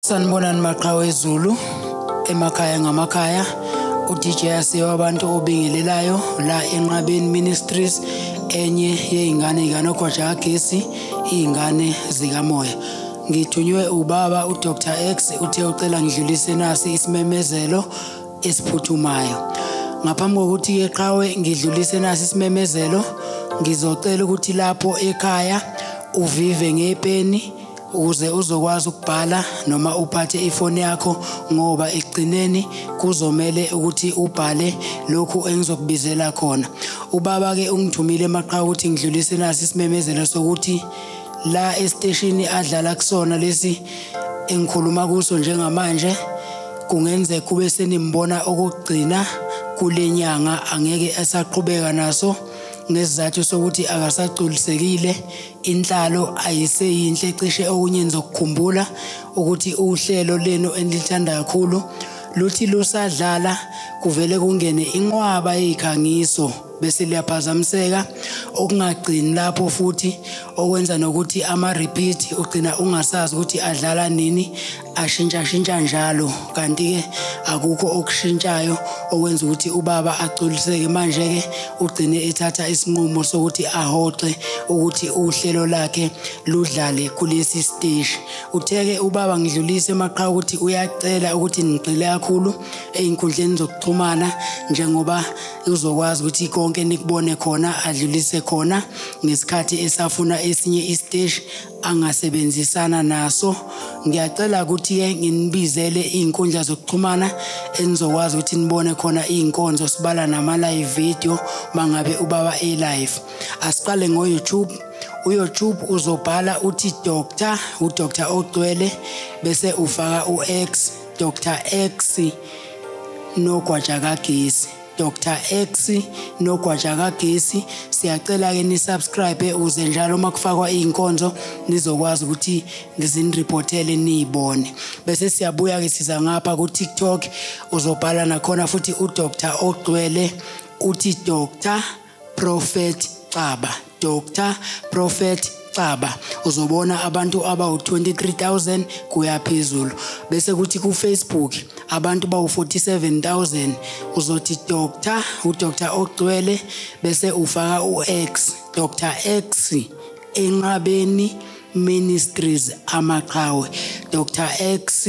Sanibonani Maqhawe Zulu emakhaya ngamakhaya uDJ asiyo abantu obingelelayo la eNqabeni Ministries enye yeingane kaNogwaja Gesi izingane zikamoya. Ngithunywe ubaba uDr X uthe ucela ngidlulise nasi isimemezelo esiphuthumayo. Ngaphambi kokuthi ke Qhawe ngidlulise nasi isimemezelo ngizocela ukuthi lapho ekhaya uvive ngepeni ukuze uzokwazi ukubhala noma uphathe ifoni yakho ngoba egcineni kuzomela ukuthi ubhale lokhu engizokubizela khona. Ubaba ke ungithumile Maqhawe ukuthi ngidlulise nasi isimemezelo sokuthi la estation adlala kusona lesi engikhuluma kuso njengamanje kungenze kube senimbona okugcina kulenyanga angeke esaqhubeka naso ngesizathu sokuthi akasagculisekile inhlalo ayiseyinhle cishe okunye nizokukhumbula ukuthi uhlelo leno enilithanda kakhulu luthi lusadlala kuvele kungene inqwaba yezikhangiso bese liyaphazamiseka okungagcini lapho futhi okwenza nokuthi ama repeat ugcina ungasazi ukuthi adlala nini ashintsha njalo kanti ke akukho okushintshayo okwenza ukuthi ubaba agculiseke manje ke ugcine ethatha isinqumo sokuthi ahoxe ukuthi uhlelo lakhe ludlale kulesi stage. Utheke ubaba ngidlulise Maqhawe ukuthi uyacela ukuthi nigxile kakhulu einkundleni zokuxhumana njengoba uzokwazi ukuthi konke nikubone khona adlulise khona ngesikhathi esafuna esinye istage angasebenzisana naso. Ngiyacela ukuthi ke nginibizele izinkundla zokuxhumana enizokwazi ukuthi nibone khona izinkonzo sibala nama live video mangabe ubaba live. Asiqale ngoYouTube. uYouTube uzobhala uthi uDr Ogcwele bese ufaka uX Dr X Nogwaja Kagesi. Dr X Nogwaja Kagesi siyacela ke ni subscribe uze njalo makufakwa izinkonzo nizokwazi ukuthi ngizinreportele nizibone. Bese siyabuya ke siza ngapha ku TikTok uzobhala nakhona futhi uDr Ogcwele uthi Dr Prophet Xaba. Dr Prophet Xaba uzobona abantu abawu-23,000 kuya phezulu. Bese kuthi ku Facebook abantu bawu-47,000 uzothi uDr Ogcwele bese ufaka uX Dr X Enqabeni Ministries Amaqhawe. Dr X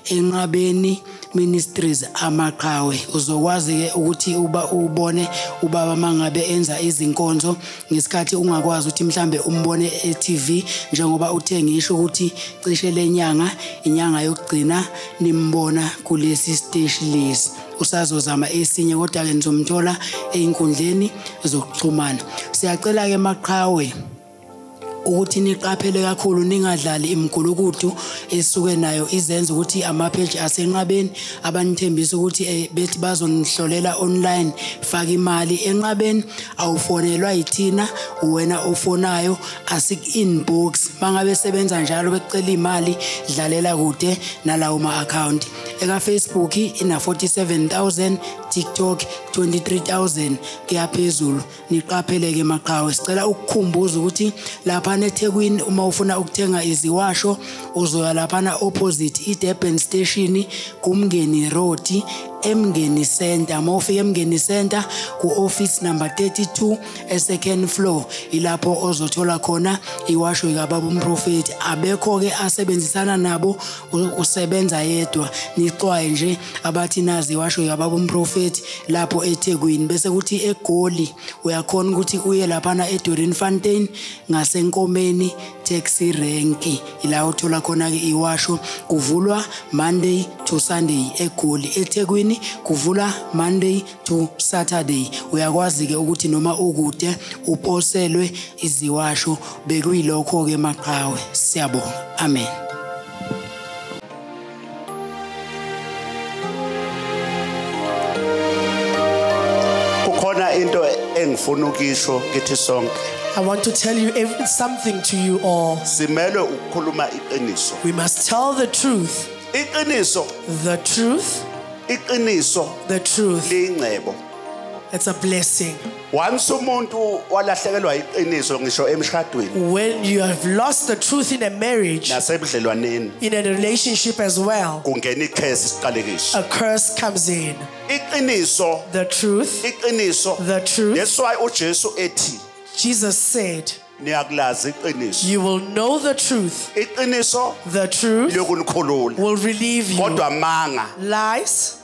Enqabeni Ministries Amaqhawe uzokwazi ke ukuthi ubone ubaba mangabe enza izinkonzo ngesikhathi ungakwazi ukuthi mhlambe umbone eTV njengoba uthe ngisho ukuthi cishe lenyanga inyanga yokugcina nimbona kulesi stage lesi. Usazozama esinye kodwa ke nizomthola einkundleni zokuxhumana. Siyacela ke Maqhawe ukuthi niqaphele kakhulu ningadlali imgulukudu esuke nayo izenza ukuthi amapage asenqabeni abanithembisa ukuthi bethi bazonihlolela online faka imali enqabeni awufonelwa yithina wena ofonayo asik inbox mangabe sebenza njalo becela imali dlalela kude nalawo ma account eka Facebook ina 47,000 TikTok 23,000 kuyaphezulu. Niqapheleke Maqhawe sicela ukukhumbuza ukuthi lapha eThekwini uma ufuna ukuthenga iziwasho uzoya lapha na opposite iDurban station kuMngeni Road eMngeni Center. Mawufika eMngeni Center ku office number 32 second floor ilapho ozothola khona iwasho kaBaba uMprophet. Abekho ke asebenzisana nabo usebenza yedwa nixwaye nje abathi nazi iwasho kaBaba uMprophet lapho eThekwini. Bese kuthi eGoli uyakhona ukuthi uye lapha na eDoringfontein ngasenkomeni taxi rank ila uthola khona ke iwasho kuvulwa Monday to Sunday eGoli. eThekwini kuvula Monday to Saturday. Uyakwazi ke ukuthi noma ukude uposelwe iziwasho bekuyilokho ke Maqhawe. Siyabonga. Amen. Kukhona into engifuna ukisho kithi sonke. I want to tell you something to you all. Simele ukukhuluma iqiniso. We must tell the truth. Iqiniso. The truth. Iqiniso. The truth. Lingcebo. It's a blessing. Once umuntu walahlekelwa iqiniso ngisho emshadweni When you have lost the truth in a marriage, nasebudlelwaneni in a relationship as well, kungena ikhesi siqalekiso. a curse comes in. Iqiniso, The truth, iqiniso. the truth. That's why uJesu ethi Jesus said, niyakulazi iqiniso. you will know the truth. Iqiniso The truth lokunikhulula. will relieve you. Kodwa manga Lies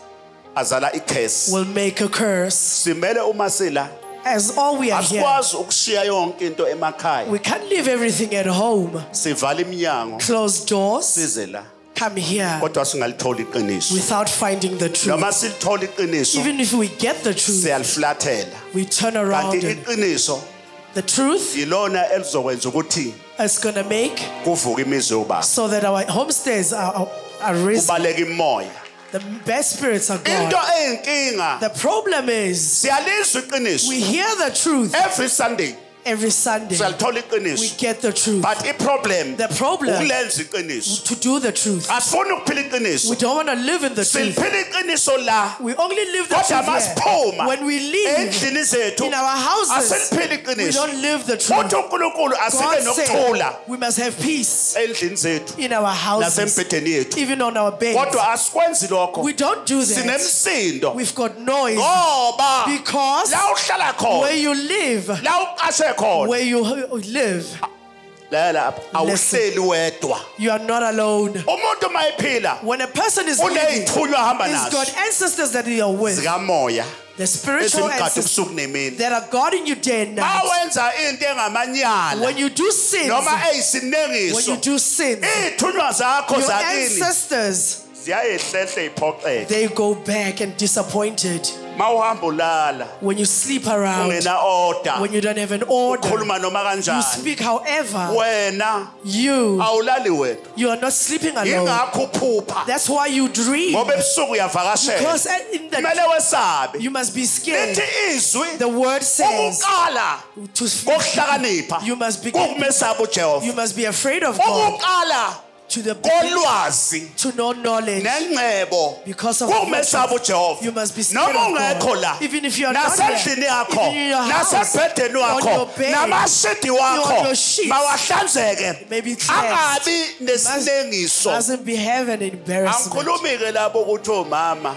azala ikhesi. will make a curse. Simele uma sila As all we are here, asikwazi ukushiya yonke into emakhaya. we can't leave everything at home. Sivala iminyango Close doors, size la. come here Kodwa singalithola iqiniso. without finding the truth. Noma silithola iqiniso Even if we get the truth, siyaliflathela. we turn around Kanti and iqiniso the truth yilona elizokwenza ukuthi is going to make kuvuke imizi yoba. so that our homesteads are risen. Kubaleka imoya. The best spirits are Into God. eyinkinga The problem is siyalizwa iqiniso. we hear the truth Every Sunday every Sunday. siyalithola We iqiniso. get the truth. But iproblem The problem ukulenza iqiniso. to do the truth. Asifuni ukuphila We iqiniso. don't want to live in the truth. Siphila iqiniso la. We only live the Kodwa truth here. masiphuma When we live endlini zethu in our houses, asiliphili we iqiniso. don't live the truth. Kodwa uNkulunkulu asike God nokuthula said we must have peace endlini zethu in our houses, nasembhedeni yethu. even on our beds. Kodwa asikwenzi lokho. We don't do that. Sinemsindo. We've got noise Ngoba because la uhlala where khona, you live, la uqashe khona, where you live, la awuhleli wedwa. you are not alone. Umuntu mayiphila When a person is living, uneyithunywa hamba he's nazo got ancestors that he are with, zikamoya the spiritual ezimgada ancestors ubusuku nemini. that are guarding you day and night. Mawenza into engamanyala When you do sins, noma when you eyisinengiso, do sins, izithunywa zakho your zakini ancestors, ziyayehlehle iphoxeke. they go back and disappointed. Mawuhamba ulala When you sleep around, ungena order, when you don't have an order, ukhuluma noma you kanjani, speak however, wena you awulali wedwa. are not sleeping alone. Ingakho uphupha That's why you dream. ngoba ebusuku uyavakashela. Because in the, Kumele wesabe. you must be scared. Lithi izwi The word says ukuqala to kokuhlakanipha you must be ukumesaba uJehova. you must be afraid of God, Ukuqala to the beginning, kolwazi to know knowledge. nengcebo Because of ukumesaba virtue, uJehova. you must be scared Noma of ungekho God. la Even if you are not nasendlini there, yakho even in your house, nasebhedeni on wakho your bed, namashidi on wakho your sheets, mawahlanzeke may be cleansed. angabi nesinengiso. Mustn't be have an embarrassment. Angikhulumi-ke labo ukuthi omama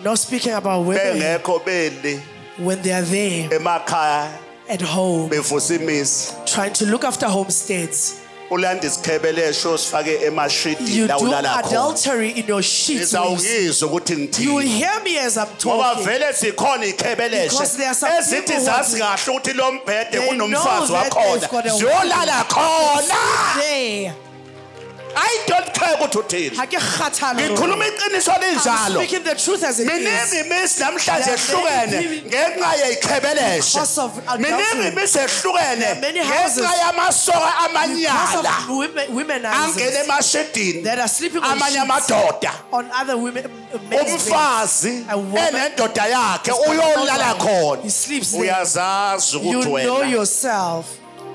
Not speaking about women bengekho beli when they are there emakhaya at home, bevusa imizi. trying to look after homesteads. Ulanda isikhebelesho sifake emashidi You la do ulala khona. adultery in your sheets. Ngizawuyizwa ukuthi You will ngithini. hear me as I'm Ngoba talking. vele sikhona ikhebeleshe Because there are some ezithi people who zazi are- kahle ukuthi lo mbhede They kunomfazi know that wakhona they've got a- ziyolala khona. There. I don't care ukuthi uthini. Ha ke kgathala lona. Ngikhuluma iqiniso I'm linjalo. speaking the truth as it is. Miningi imisi namhlanje There are ehlukene many people- ngenxa yeyikhebeleshe. Because of Miningi adultery. imisi ehlukene There are many houses- ngenxa yamasoka Because amanyala of women angene emashedini that are sleeping on amanye sheets amadoda. on other women, men's beds. Umfazi A woman- enendoda yakhe uyolala khona. He sleeps there. Uyazazi You ukuthi know wena yourself.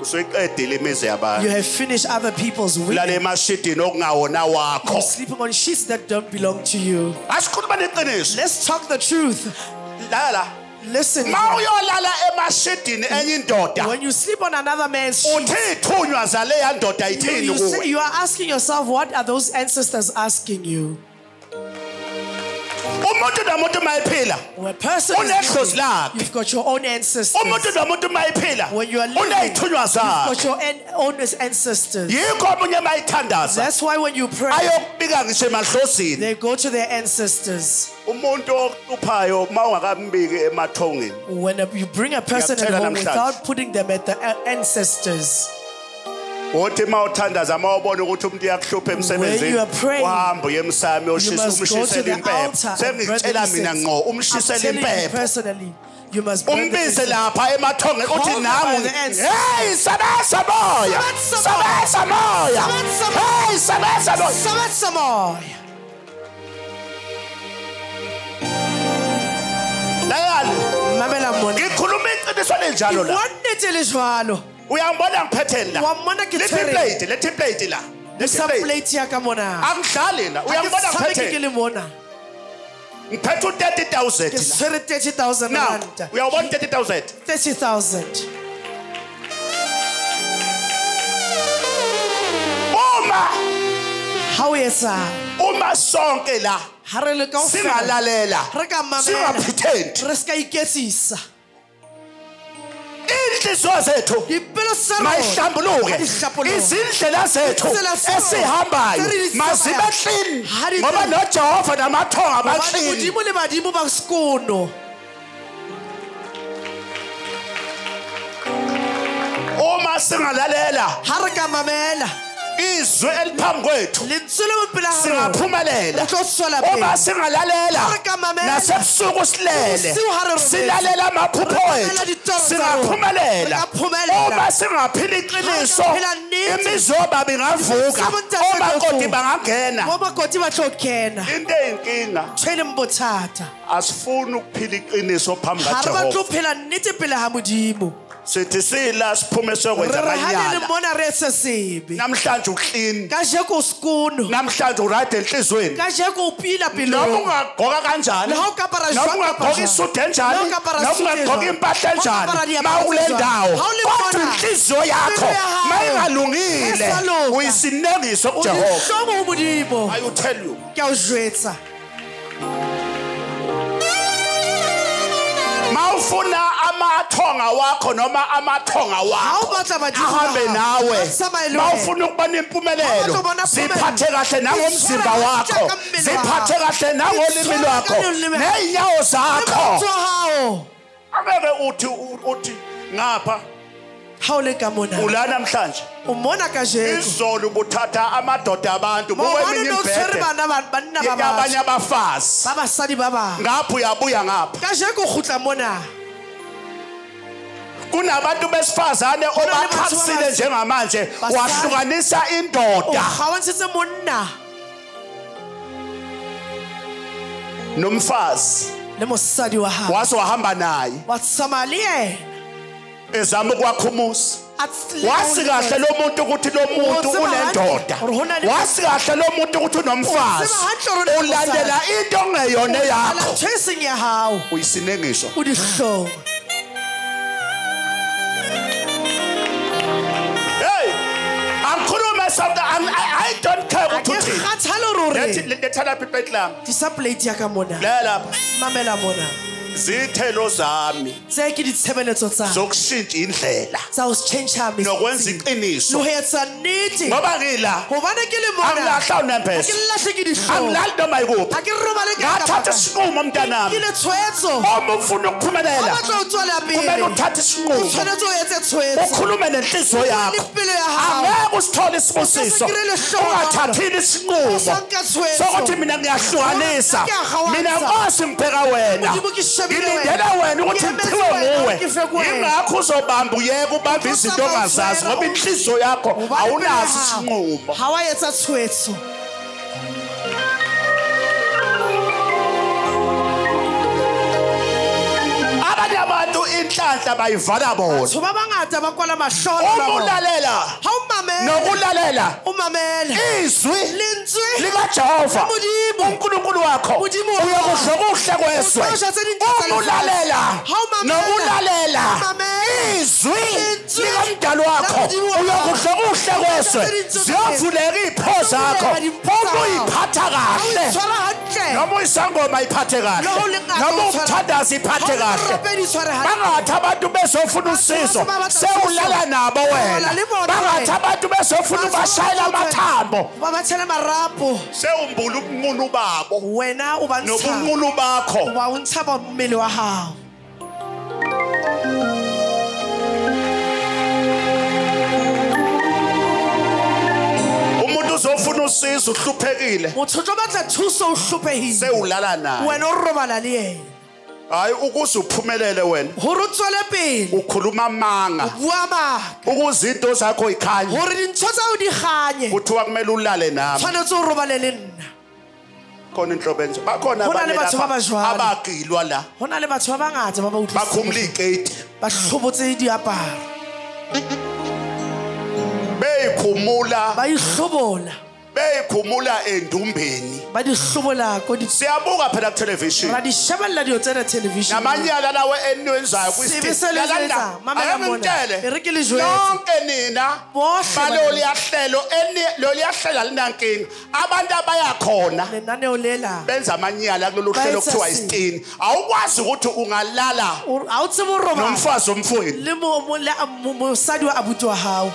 usuyiqedile imizi You yabantu. have finished other people's Ulala women. emashedini okungawona wakho. You're sleeping on sheets that don't belong to you. Asikhuluma neqiniso. Let's talk the truth. Lala. Listen. Ma uyolala emashedini enye indoda. When you sleep on another man's sheet, Uthi ithunywa zaleya ndoda ithini kuwe. you are asking yourself, what are those ancestors asking you? Umuntu nomuntu mayiphila. When a person is Unedlozi living, lakhe. you've got your own ancestors. Umuntu nomuntu mayiphila. When you are living, Uneyithunywa you've zakhe. got your own ancestors. Yikho omunye mayithandaza. That's why when you pray, Ayokubika ngisho emadlozini. they go to their ancestors. Umuntu ohluphayo mawungakambiki emathongeni. When you bring a person at Ngiyakutshela home namhlanje. without putting them at the ancestors, Uthi mawuthandaza mawubona ukuthi umuntu uyakuhlupha When emsebenzini. you are praying, Uhamba uye emsamo you uyoshisa must go to umshisele the impepho. altar and Sengitshela mina ngqo I'm umshisele telling you impepho. personally, you must burn the Umbize incense. lapha emathongeni Call uthi them nami by the ancestors. hey sebenza moya Sebenza moya. sebenza moya Sebenza moya. hey sebenza moya. Sebenza moya. Layani Mamela mona. ngikhuluma iqiniso lenjalo la. Wannete le jwalo. Uyangibona ngiphetheni la. Wa mmona ke tshwere. Lethi plate la. Lethi Sa plate. plate ya ka mona. Angidlali la. Ha ke Uyangibona tshameke ke ngiphetheni. le mona. ngiphethe u 30,000 Ke la. tshwere 30,000 Now, rand. we are 30,000. 30,000. How is Uma sonke la ha re le kaofela singalalela re ka mamela singaphitend re ska iketsisa inhliziyo zethu dipelo tsa rona mayihlambuluke Mayihlambuluke. izindlela zethu Izindlela zethu esihambayo tse re di mazibe tsamayang. clean Ha di ngoba clean. noJehova namathonga Hobane abaclean modimo le badimo ba sekono uma singalalela ha re ka mamela izwi eliphambi kwethu lentswe le bophelo ha rona singaphumelela re tlo tswela uma pele singalalela Ha re ka mamela. nasebusuku silele Bosiu ha re robetse. silalela amaphupho Re mamela wethu ditoro tsa singaphumelela rona. Re ka phumelela. uma singaphila iqiniso Ha re ka phela nnete. imizoba bingavuka Isimo ntate omakoti wethu. bangangena mo makoti ba tlo kena into eyinkinga tshwele mbothata asifuni ukuphila iqiniso phambi ha re ba tlo kaJehova phela nnete pele ha modimo sithi sila siphume re sokwenza re ha le le amanyala mona re se sebe namhlanje uclean ka jeko o sekono namhlanje uride enhlizweni ka jeko o pila noma pelong ungagqoka kanjani Le ha o ka apara noma jwang kapa ungagqoka jwang. isudu Le ha enjani o ka apara noma suit e ungagqoka jwang. impahla Ha o ka enjani apara diaparo ma ule tse jwang. ndawo Ha o le kodwa mona. inhliziyo yakho Impilo ya hao. mayingalungile E sa loka. uyisinengiso o kuJehova dihlongo ho modimo I will tell you ke a o jwetsa mawufuna amathonga wakho noma amathonga ha o wakho batla badimo ba ahambe hao, nawe ba tsamaye le mawufuna ukuba nempumelelo Ha o batla ho bona ziphathe phumelo. kahle nangomzimba Itshware wakho hantle ka mmele wa ziphathe hao. kahle nangolimi Itshware lwakho ka leleme. ney'nyawo le zakho motho wa hao angeke uthi ngapha ha o le ka mona ula namhlanje o mona ka jeko izolo ubuthatha amadoda abantu maobane bukweminye no tshwere imbhede banna ba yabanye batho abafazi ba basadi ba bang ngapha uyabuya ngapha ka jeko o kgutla mona kunabantu besifazane le batho ba obakhasile batsho. njengamanje Basadi. wahlukanisa o indoda kgawantshitse monna nomfazi le mosadi wa hao wase wahamba naye wa tsamaya le yena ezama ukwakha umuzi A tl- wasi kahle lo muntu ukuthi lo muntu Utseba unendoda hantle, hore hona le- wasi kahle lo muntu ukuthi unomfazi Utseba hantle hore hona le ulandela into ongeyona Ala yakho ntho e seng ya hao uyisinengiso o dihlong hey angikhulume something I don't care a ke ukuthi kgathale hore o lethi reng lethana pipetlam disa plate ya ka mona la lapha mamela mona zithelo zami tse ke ditshebeletso tsa zokushintsha indlela tsa ho tjhentjha nokwenza le iqiniso ho etsa nnete ngoba ngila hobane ke le mona angilahla ha unempesa ke lahle ke dihlong angilali noma yikuphi ha ke robale ka ngathatha isinqumo mntanami ke le tshwetso uma ufuna ha ukuphumelela batla ho tswela kumele pele uthathe o isinqumo tshwanetse o etse tshwetso ukhulume nenhliziyo yakho Impilo ya hao. angeke usithole isibusiso Usasekirele hlobo. ungathathile isinqumo Usanka tshwetso. sokuthi mina ngiyahlukanisa Wena ngiyahlukanisa. mina Nkosi ngibheka wena Modimo ke shebile wena. ngilindele wena ukuthi Ngiyemetse ngiphiwe wena, nguwe ngife kuwena. ingakho uzobamba uyeke ubambe izinto ongazazi ngoba inhliziyo yakho awunaso isinqumo ha wa etsa tshwetso abanye abantu inhlanhla bayivala bona batho ba bangata ba kwala uma mahlohlo ulalela ha o mamela nokulalela o mamela izwi lentswe likaJehova Modimo. uNkulunkulu wakho Modimo wakho. uyokuhle kuhle kweswe Uxosha tse dintle tsa uma ulalela Ha o mamela. nokulalela Ha o mamela. izwi Lentswe likamdali wakho la Modimo wakho. uyokuhle kuhle kweswe tse dintle tsa ziyovuleka iy'pho zakho Ziyovuleka dimpho uma zakho. uyiphatha ha o kahle itshwara hantle noma uyisangoma iphathe kahle Le ha o le ngaka noma o tshwara- ukuthandaza iphathe Ha o le kahle rapedi tshware hantle. bangathi abantu bezofuna usizo ba batla sewulala usizo. nabo wena Ulala le bona bangathi wena. abantu bezofuna ubashayela amathambo ba ba tshela marapo sewumbula ubunqunu babo wena o ba ntsha nobunqunu bakho o ba o ntsha ba mmele wa hao umuntu uzofuna usizo uhluphekile motho o tlo batla thuso o hlophehile sewulala naye wena o robala le yena hayi ukuze uphumelele wena hore o tswele pele ukhuluma amanga bua maka ukuze into zakho ikhanye hore dintho tsa o di ganye kuthiwa kumele ulale nami tshwanetse o robale le nna khona inhlobo enje bakhona Ho na le abanye batho ba lapha bajwalo. abagilwa la go na le batho ba bangata ba ba bakhumula igate ba hlobotse diaparo beyikhumula ba ihlobola beyikhumula endumbeni ba di hlobola ko di siyabuka phela ku television ra di shebella di tsena television namanyala lawe enwenzayo yonke nina balo liyahlelo lo liyahlela linankinga abantu abayakhona lenaneo lela benza amanyala kulolu hlelo kuthiwa isitini awukwazi ukuthi ungalala awutsebo roba nomfazi omfweni le mosadi wa abuti wa hao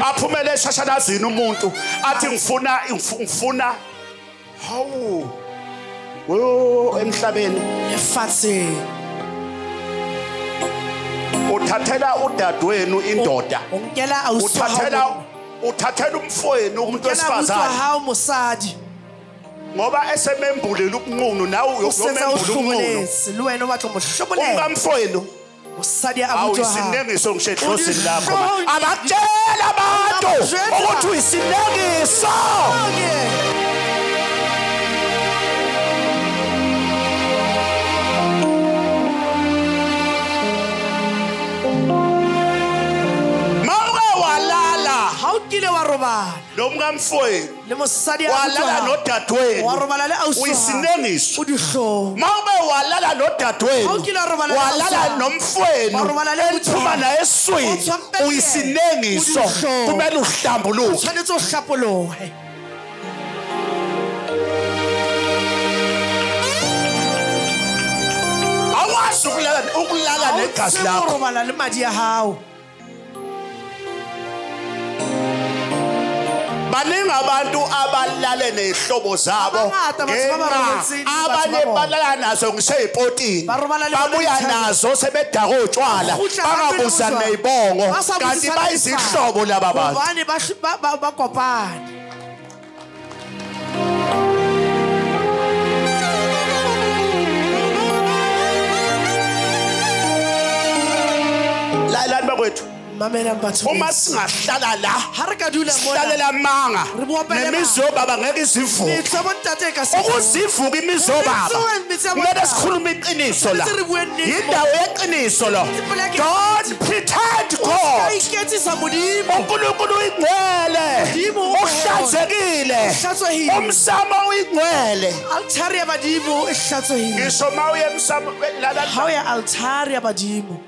aphumele eshashalazini umuntu athi ngifuna hawu emhlabeni efatse uthathela udadewenu indoda ongela awuswa uthathela umfweni umuntu wesifazane hao musadi ngoba esemembulile ukunqunu nawe uyomembula ukunqunu luwena obatho mohlobolele umkamfweni musadi abuti wa hao awusinengiso ngishehlosini lakho abakutshela abantu ukuthi uyisinengiso kile wa robala lo mkamfweni le mosadi walala nodadewenu wa robala le ausi uyisinengiso udihlo mawube walala nodadewenu walala nomfweni ephuma naye eswini uyisinengiso kumele uhlambuluke tshwanetse o hlapolohe awazi ukulala negazi lakho robala le madi ya hao baningi abantu abalale nezihlobo zabo abanye balala nazo ngiseyipotini babuya nazo sebedaka utshwala bangabuza nezibongo kanti bayizihlobo laba bantu bani bakopana la bakwethu mamela mbatho uma singahlala la harikadula hlalela manga nemizobaba ngeke isivuke ukuzivuka imizobaba kumele sikhulume iqiniso la indawo yeqiniso lo don't pretend God uNkulunkulu uyingcwele uhlanzekile umsamo uyingcwele altari yabadimo ehlatsohile ngisho mawuye emsamo la hawuya altari yabadimo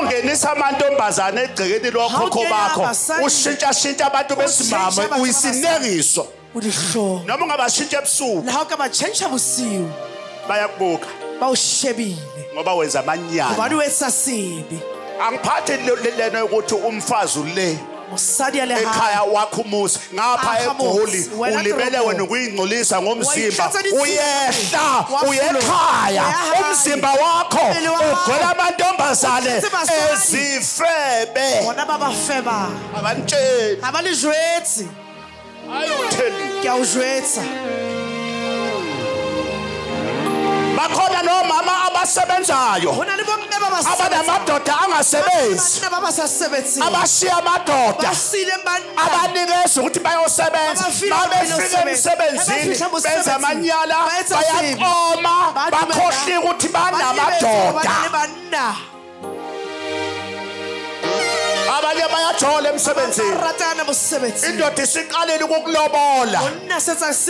ungenisa amantombazane egcekeni lokhokho bakho ushintsha abantu besimame uyisinengiso udihlo noma ungabashintsha ebusuku la ka ba change busiu bayakubuka bawushebile ngoba wenza amanyala ubani wesasibi angiphathe lena ukuthi umfazi ule musadi ale ekhaya wakho umuzi ngapha eGoli ulimele wena ukuyingcolisa ngomzimba uyehla uyekhaya umzimba wakho ugcwele amantombazane ezifebe bona babafeba abantsheli abalijwetsi ayotheli kuyawujwetsa bakhona nomama abasebenzayo abanamadoda angasebenzi abashiya amadoda abanikeza ukuthi bayosebenza mabefika emsebenzini benza amanyala bayaqoma bakhohlika ukuthi banamadoda abanye bayajola emsebenzini indoda isiqalile ukukulobola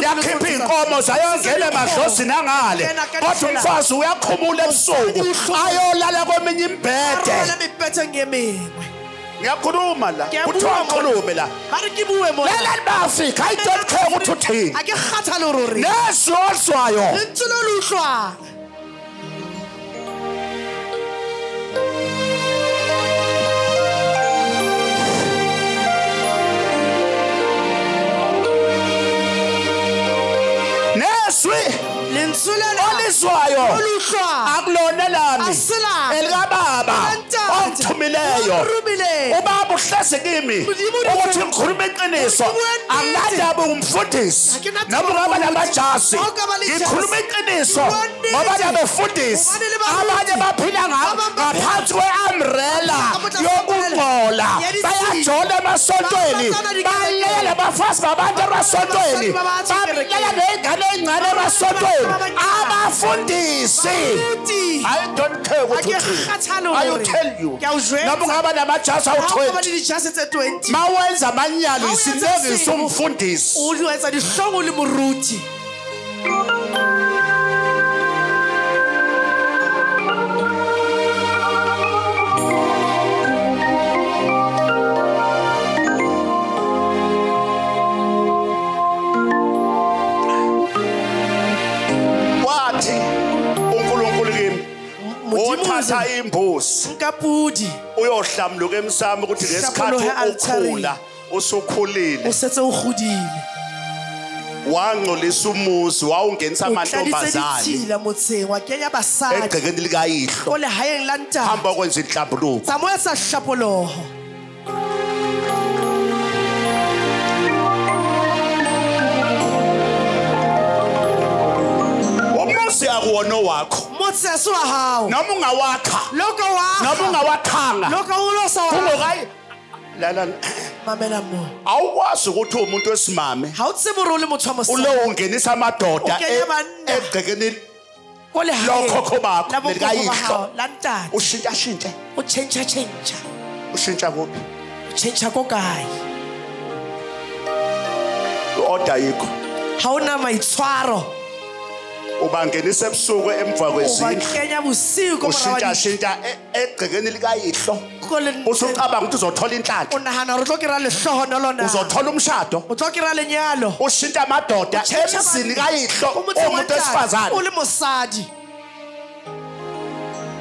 yakhipha inkomo zayongena emadlozini angale kodwa umfazi uyaqhumula ebusuku ayolala kweminye imbhede ngiyakhuluma la kuthiwa ngikhulume la lela libafika I don't care ukuthi uthini nezozwayo olizwayo akulona lami elikababa ongithumileyo ubaba uhleze kimi ukuthi ngikhulume iqiniso anginandaba umfundisi noma ungaba namajasi ngikhuluma iqiniso ngoba labefundisi abanye baphila ngaphansi kwe-umbrella yokungcola ijole emasontweni balela abafazi babantu emasontweni balela nezingane ezincane emasontweni abafundisi I don't care what you do. I tell you noma ungaba namajazi awu-20 mawenza amanyalo isinengisa umfundisi uwenza dihlongo le moruti uthatha imbuzi nkapudi uyohlamluka emsamo ukuthi lesikhathi ukhula usukhulile usetse ukhudile wangcolisa umuzi wawungenisa amantombazane motseng wa kenya basadi egcekeni likayihlo ole hayeng lanta hamba kwenza inhlambuluko samoya sa hlapoloho akuwona wakho motseso wa hao noma ungawakha lokho wakho noma ungawakhanga lokho ulosa wakho ungokayi lala mamela mo awukwazi ukuthi umuntu wesimame ha utsiburule motho mo ulo ungenisa amadoda egcekeni kole lokhokho bakho likayihlo lantata ushintsha ushintsha kuphi ushintsha kokayi order yikho hauna maitshwaro ubangenisa ebusuku emva kwezindlu ubakenya busiku ushintsha egcekeni likayihlo usucabanga ukuthi uzothola inhlanhla unahana re tlokira lehloho lona uzothola umshado utlokira lenyalo ushintsha amadoda emzini kayihlo umuntu wesifazane ule mosadi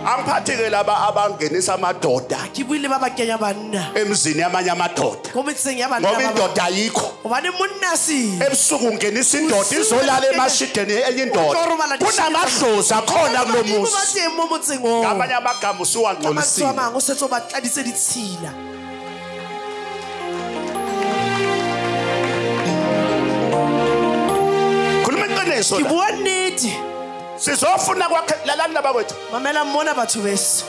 angiphathike laba abangenisa amadoda kibuile baba kenya banna emzini yamanye amadoda komitseng ya banna ngoba indoda ayikho ubani munna si ebusuku ungenisa indoda izolala emashideni enye indoda kunamadlozi akhona kulomuzi bathe mo motseng o ngamanye amagama usuwangcolisile amango setso batladise ditshila khuluma iqiniso ke bua nnete sizofuna kwakhe lalani labakwethu mamela mmona batho beso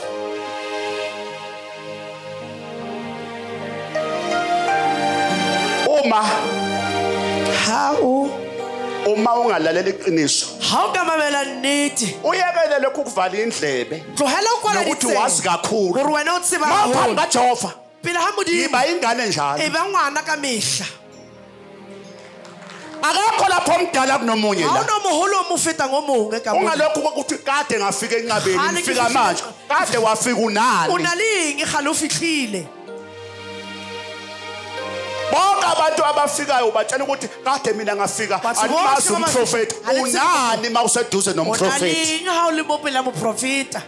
uma ungalalela iqiniso ha o ka mamela nnete uyekele lokhu kuvala indlebe tlohela ukwala nokuthi wazi kakhulu gore wena o tseba maphambi kaJehova pele ha modimo iba ingane njalo eba ngwana ka mehla akakho lapho omdala kunomunye la awunomuholo omufeta ngomongwe ka ungalokho ukuthi kade ngafika enqabeni ngifika manje kade wafika unani unalingi khalo ufihlile bonke abantu abafikayo batshela ukuthi kade mina ngafika alimazi umprofeti unani mawuseduze nomprofeti unalingi ha ulibopela mo profeta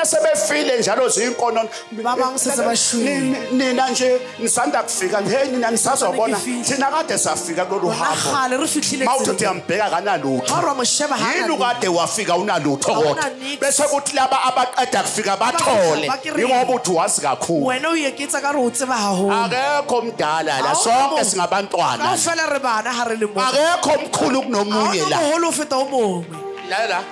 sebefile njalo zinkono baba ngisese bashwini nina nje nisanda kufika nje nina nisazobona thina kade safika kulolu hambo khale rifihlile mawuthi uyambheka kanalutho haro mosheba hana yini kade wafika unalutho kodwa bese kuthi laba abaqeda kufika bathole ingoba uthi wazi kakhulu wena uyekitsa ka rutse ba haho akekho omdala la sonke singabantwana awufela re bana ha re le mo akekho omkhulu kunomunye la awunomuholo ufeta umongwe la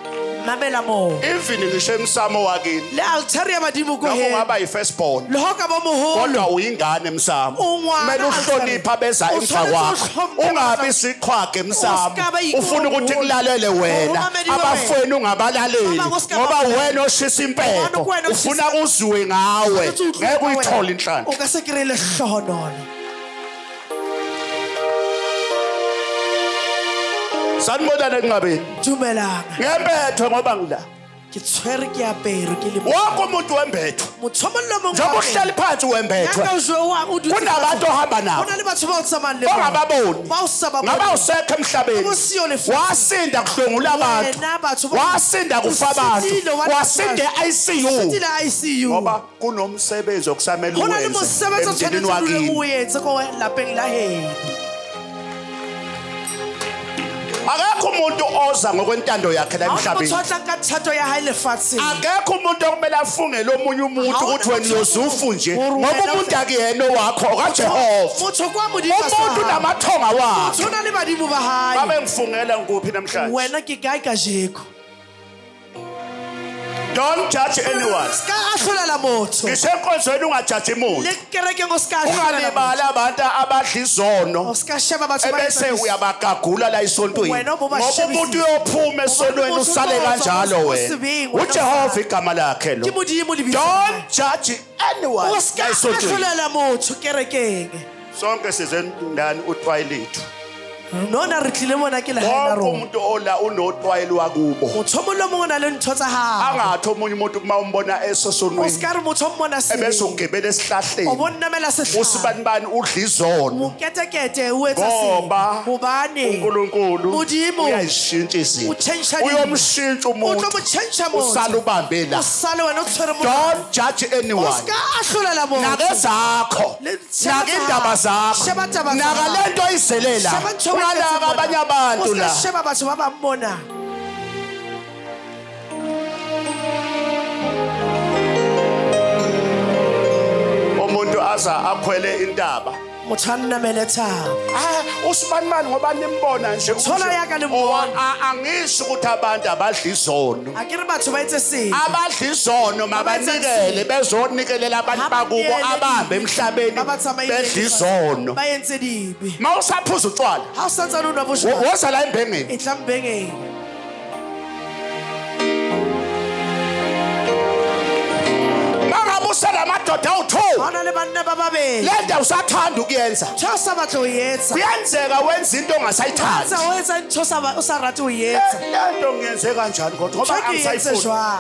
mamela mo even ngisho emsamo wakini le altar ya badimo ko he ngaba yi-firstborn le hoka ba moholo kodwa uyingane emsamo kumele uhlonipha beza emva kwakho ungabi isiqhwage emsamo ufuna ukuthi kulalele wena abafweni ungabalaleli ngoba wena oshisa impepho ufuna kuziwe ngawe ngeke uyithole inhlanhla ukasekirele hlohonono sanibonana engcabeni dumelanga ngempetho ngoba ngila ke tshwere ke apere ke le wonke umuntu wembetho mothomollo mo njengoba uhleli phansi wembethwe kunabantu ohamba nabo ona le batho ba utsamana le ongababoni ba usaba ngaba usekho emhlabeni wasinda kuhlongula abantu wasinda kufa abantu wasinda ICU ngoba kunomsebenzi okusamele uwenze hona le mosebenzi otshwanetse o etse ko lapeng la hena akekho umuntu oza ngokwentando yakhe la emhlabeni akekho umuntu okumele afungele omunye umuntu ukuthi wena uyozufu nje ngoba umuntu akuyena wakho kaJehova umuntu namathonga wakhe babe ngifungela ngikuphi namhlanje wena ke kae kajeko Don't judge anyone. Ska ahlolela motho. Ngisenkonzweni ungajaji umuntu. Le kereke ngoska ahlolela. Ungalibala abantu abadla izono. Ska sheba batho ebese uyabagagula la isontweni. Ngoba umuntu uyophuma esonweni usale kanjalo wena. uJehova igama lakhe lo. Don't judge anyone. Ska ahlolela motho kerekeng. Sonke sizendani utwayilethu. Nona re tlile mona ke la haina ro. Umuntu ola unotwayile wakubo. Motho mo lo mo na le ntho tsa ha. Angathi omunye umuntu uma umbona esosonweni. Oskar motho mmona se. Ebese ugebela esihlahleni. O bonnamela sehlahla. Usibani udla izono. Muketekete o etsa se. Hobane uNkulunkulu Modimo uyayishintsha izinto. Uchentsha uyomshintsha umuntu. Utlo motshentsha motho. Usala ubambe la. Usale wena utshwere motho. Don't judge anyone. Oska ahlolela motho. Nake zakho. Nake indaba zakho. Naka lento izelela. Ungalaka abanye abantu la. Sheba batho ba bambona. Umuntu aza akhwele intaba. Mothana meletha. Usibani ngoba nimbona nje Thola yaka limbona. Angisho ukuthi abantu abadla izono. Akere batho ba etse se. Abadla izono mabanikele bezonikelela abantu bakubo abambe emhlabeni bedla izono. Bayenze dibi. Mawusaphuza utshwala. Ha usantsana unabushwa. Woza la embengeni. Ehlambengeni. Usala madoda awu2 Hona le banna ba babeli. lenda usathanda ukuyenza Thosa batho uyetsa. kuyenzeka wenza into ongasayithandi Tsa wenza nthosa usarati uyetsa. lento ngiyenze kanjani kodwa ngoba angisayifuni jwa.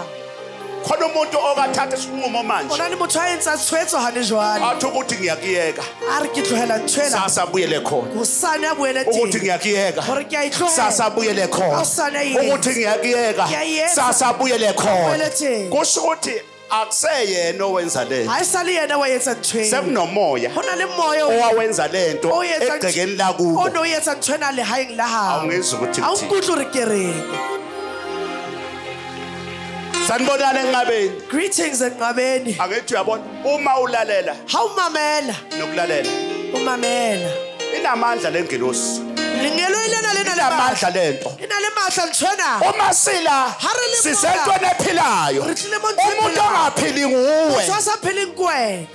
khona umuntu okathatha isinqumo manje Ona ni motho a entsa tshwetso hane jwale. athi ukuthi ngiyakiyeka A re ke tlohela ntshwela. sasa buyele khona Hosane a boele ukuthi teng. ngiyakiyeka Hore ke a itlohela. sasa buyele khona Awusane a yenza. ukuthi ngiyakiyeka Ngiyayenza. sasa buyele khona Boele teng. kusho ukuthi akuseyena owenza lento Ha esale yena wa yetsa ntshwena. sekunomoya Hona le moya owawenza lento oyetsa egcekeni lakubo ono yetsa ntshwena le haeng la hao. awungizwa ukuthi A ngithini unkutlo re kereke. sanibonana enqabeni Greetings enqabeni. angithi uyabona uma ulalela Ha umamela. nokulalela Umamela. inamandla lengelosi Lingelo ilena lena le inamandla lento Ina le mahla ntshwena. uma sila sisentweni ephilayo Re tlile mo ntshwena. umuntu ongaphili nguwe Tshwasa phele kwena.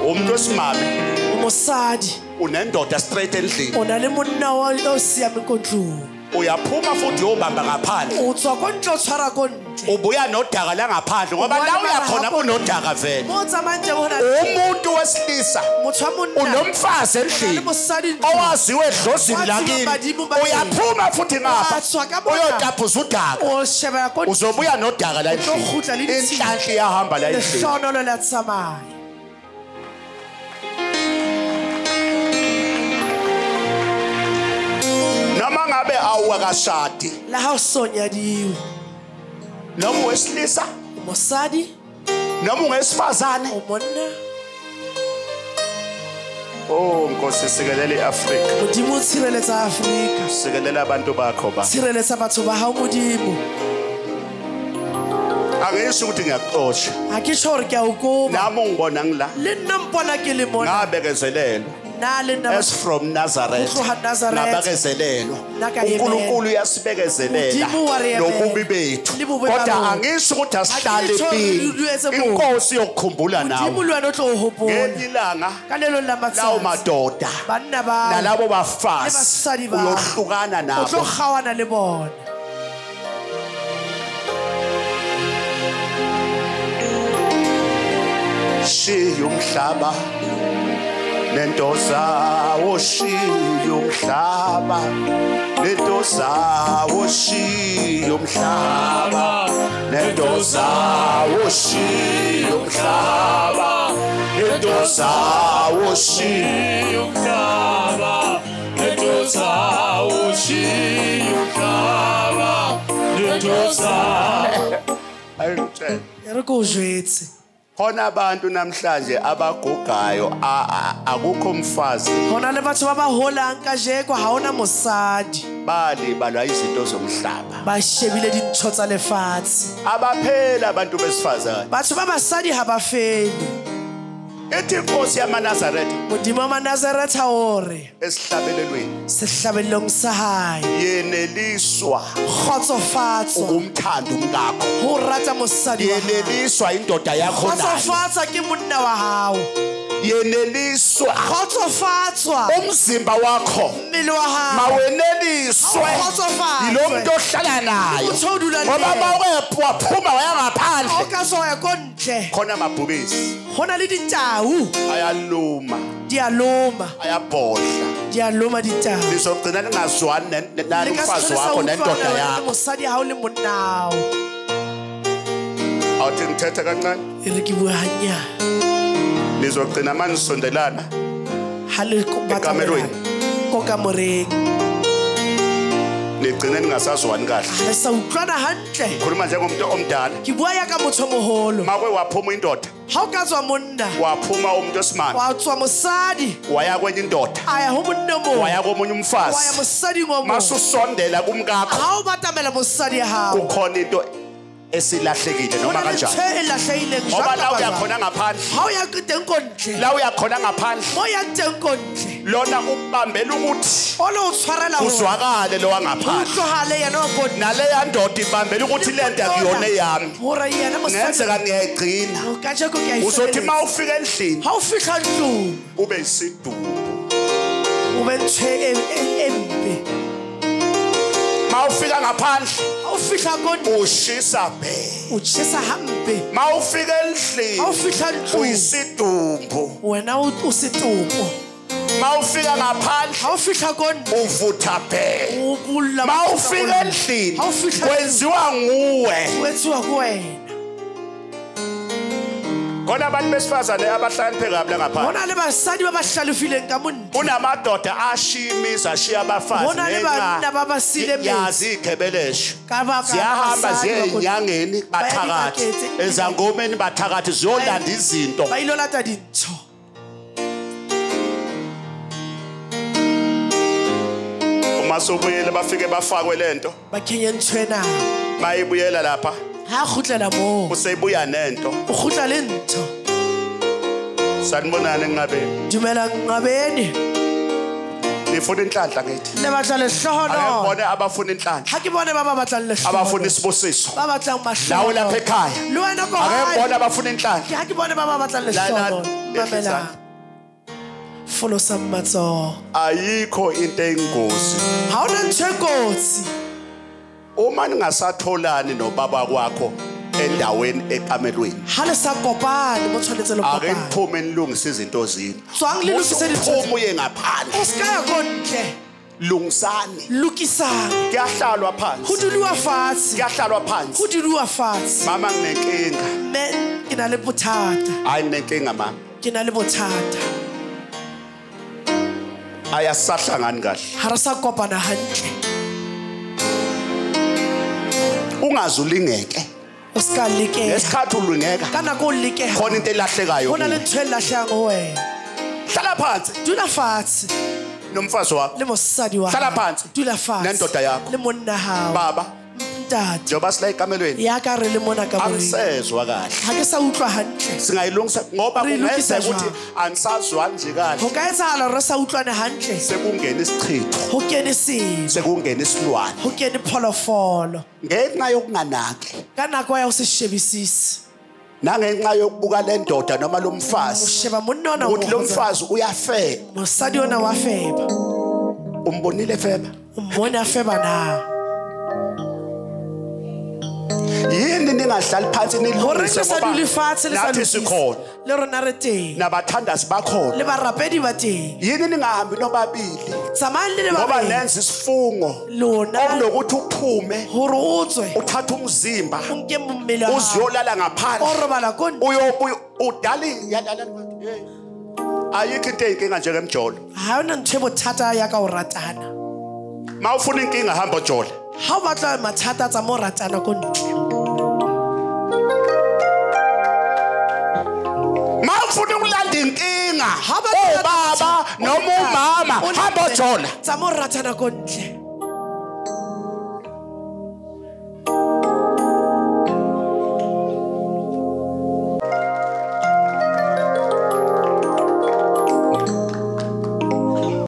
umuntu wesimami Umosadi. unendoda straight endlini Ona le monna wa o siame kontlong. uyaphuma futhi uyobamba ngaphandle O tswa kontlo tshwara kontle. ubuya nodaka la ngaphandle ngoba la uyakhona kunodaka vele Mo tsamanje hona umuntu wesilisa motho wa monna. unomfazi Le endlini mosadi owaziwe edlozini lakini uyaphuma futhi ngapha uyotaphuza udaka o sheba kontle. uzobuya nodaka la Uzokhutla le endlini ditshipi. inhlanhla iyahamba la Le endlini hlonolo la tsamaya. noma ngabe awakashadi La ha o sonyadiwe. noma wesilisa Mosadi noma ungesifazane o monna. oh Nkosi sikelele iAfrika Modimo o tshireletsa Afrika. sikelele abantu bakho ba Tshireletsa batho ba hao Modimo. angisho ukuthi ngiyakuxosha Ha ke tjho hore ke a o koba. nami ungibona ngila Le nna mpona ke le mona. ngabekezelelwa Na le nna as from Nazareth Utloha Nazareth. nabekezelelwa Nakayemela. uNkulunkulu uyasibekezelela Udimo wa re yemela. nobubi bethu Le bobe ba kodwa rona. angisho ukuthi asihlale Akitsho phi re etse moo. inkosi yokukhumbula Modimo nawe le wena o tlo o hopola. ngelinye ilanga Ka lelo la lawo matsatsi. madoda Banna ba nalabo le bafazi basadi ba uyohlukana o tlo nabo kgawana le bona. shiya umhlaba lento zawo shiya umhlaba lento zawo shiya umhlaba lento zawo shiya umhlaba lento zawo shiya umhlaba lento zawo shiya umhlaba lento zawo ayitshela Re ko o jwetse. khona abantu namhlanje abagugayo akukho umfazi Hona le batho ba ba holang ka jeko ha ona mosadi. bali balwa izinto zomhlaba Ba shebile dintho tsa lefatshe. abaphela abantu besifazane Batho ba basadi ha ba fele. ethi inkosi yamaNazaretha Modimo wa Nazareth hore esihlabelelweni sehlabelong sa hae yeneliswa khotsofatso ukumthanda umkakho ho rata mosadi wa hao yeneliswa indoda yakho nayo khotsofatsa ke monna wa hao yeneliswa khotsofatswa umzimba wakho mmele wa hao maweneliswe yilo muntu ohlala nayo ngoba waphuma waya ngaphandle o ka so ya kontle khona amabhubesi hona le ditau ayaluma dialoma ayabhodla dialoma ditau lizogcina lingazwani umfazi wakho nendoda yakho mosadi hao le monnao awuthi ngithetha kancane re ke bua hanya lizogcina manisondelana hale ekamerweni ko kamoreng nigcine ningasazwani kahle le sa utlwana hantle khuluma njengomuntu omdala ke bua ya ka motho moholo makwe waphuma indoda ha o ka tswa monna waphuma umuntu osimanga wa tswa mosadi waya kwenye indoda aya ho monna mo waya komunye waya umfazi mosadi ngomo masusondela kumkakho ha o batamela mosadi hao kukhona into esilahlekile noma kanjani elahlekile ngoba la uyakhona ngaphandle ha o ya teng kontle la uyakhona ngaphandle mo ya teng kontle lona ubambela ukuthi o lo tshwarela ho uzwakale lo wangaphandle utlwahale yena o kontle naleya ndoda ibambela ukuthi lento akuyona eyami hore yena mosadi ngenzeka ngiyayigcina o ka tsheko ke a uzothi mawufika endlini ha o fihla ndlong ube isidumo o bentse empe mawufika ngaphandle o fihla kontle ushisa be o tshesa hampe mawufika ha o endlini fihla ndlong uyisidumbu wena o setopo mawufika ngaphandle ha o fihla kontle uvutha be o bulla mawufika endlini ha o fihla kwenziwa nguwe o etsiwa ko wena khona abantu besifazane abahlakaniphe kabi la ngaphandle hona le basadi ba ba hlalefileng ka montle kunamadoda ashiya imizi ashiya abafazi hona le banna ba ba sile yazi igebelesho ka baka ziyahamba basadi ziye ba kontle. enyangeni bathakathi Bayadibaketse. ezangomeni bathakathi ziyolanda izinto ba ilo lata dintho uma sobuyele bafike bafakwe lento ba kenye ntshwena bayibuyela lapha ha khutlela mo useyibuya nento o khutla le ntho sanibonane ngabe dumela ngabeni nifuna inhlanhla ngithi le batla le hlohono akebone abafuna inhlanhla ha ke bone ba ba batla le abafuna hlohono isibusiso ba batla lawo mahloho lapha ekhaya le wena ko akebone hae abafuna inhlanhla ha ke bone ba ba batla le La- la- hlohono mamela follow some matso ayikho into eyingozi ha ona ntho e kotsi uma ningasatholani nobaba kwakho endaweni ekamelweni ha le sa kopane mo tshwanetse le ake kopane niphume nilungise izinto zini tswang le lokise dintho uphuma uye ngaphandle o ska ya kontle lungisani lokisang kuyahlalwa phansi ho duliwa fatshe kuyahlalwa phansi ho duliwa fatshe mama nginenkinga me ke na le bothata hayi nginenkinga mama ke na le bothata ayasahlangani kahle ha re sa kopana hantle ungazulingeke o ska lekeha esikhathi ulungeka ka nako o lekeha khona into elahlekayo ho na le kuwe. ntho e lahlang ho wena hlala phansi dula fatshe nomfazi wakho le mosadi wa Hlala hao. phansi. dula fatshe Nendoda yakho. le monna hao baba ntate njengoba sila ekamelweni ya ka re le mona ka moreng angisezwa kahle ha ke sa utlwa hantle singayilungisa ngoba Re kungenzeka ilungisa ukuthi anisazwani nje kahle ho ka etsahala re sa utlwane hantle sekungena isichitho ho kene seo sekungena isilwane ho kene pholofolo ngenxa yokunganaki ka nako ya ho se shebisise nangenxa yokubuka le ndoda noma lo o mfazi sheba monna ona ukuthi lo mfazi uyafeba mosadi ona wa feba umbonile feba o mmone a feba na yini ningahlali phansi hore nilungise le sa dule ngoba fatshe le sa nathi lokise sikhona le rona re teng nabathandazi bakhona le barapedi ba teng yini ningahambi nobabili tsamayang le le ngoba babedi nenza isifungo lona okunokuthi uphume hore o tswe uthatha umzimba o nke mmele wa hao uziyolala o ngaphandle robala ko ntle udala ayikho into eyinkinga njengemjolo ha ona ntho e bothata ya ka o ratana ma ufuna inkinga hamba ojole ha o batla mathata tsa mo ratana ko ntle ma ufuna ukulanda inkinga Ha ba- obaba noma umama hamba ojole tsa mo ratana ko ntle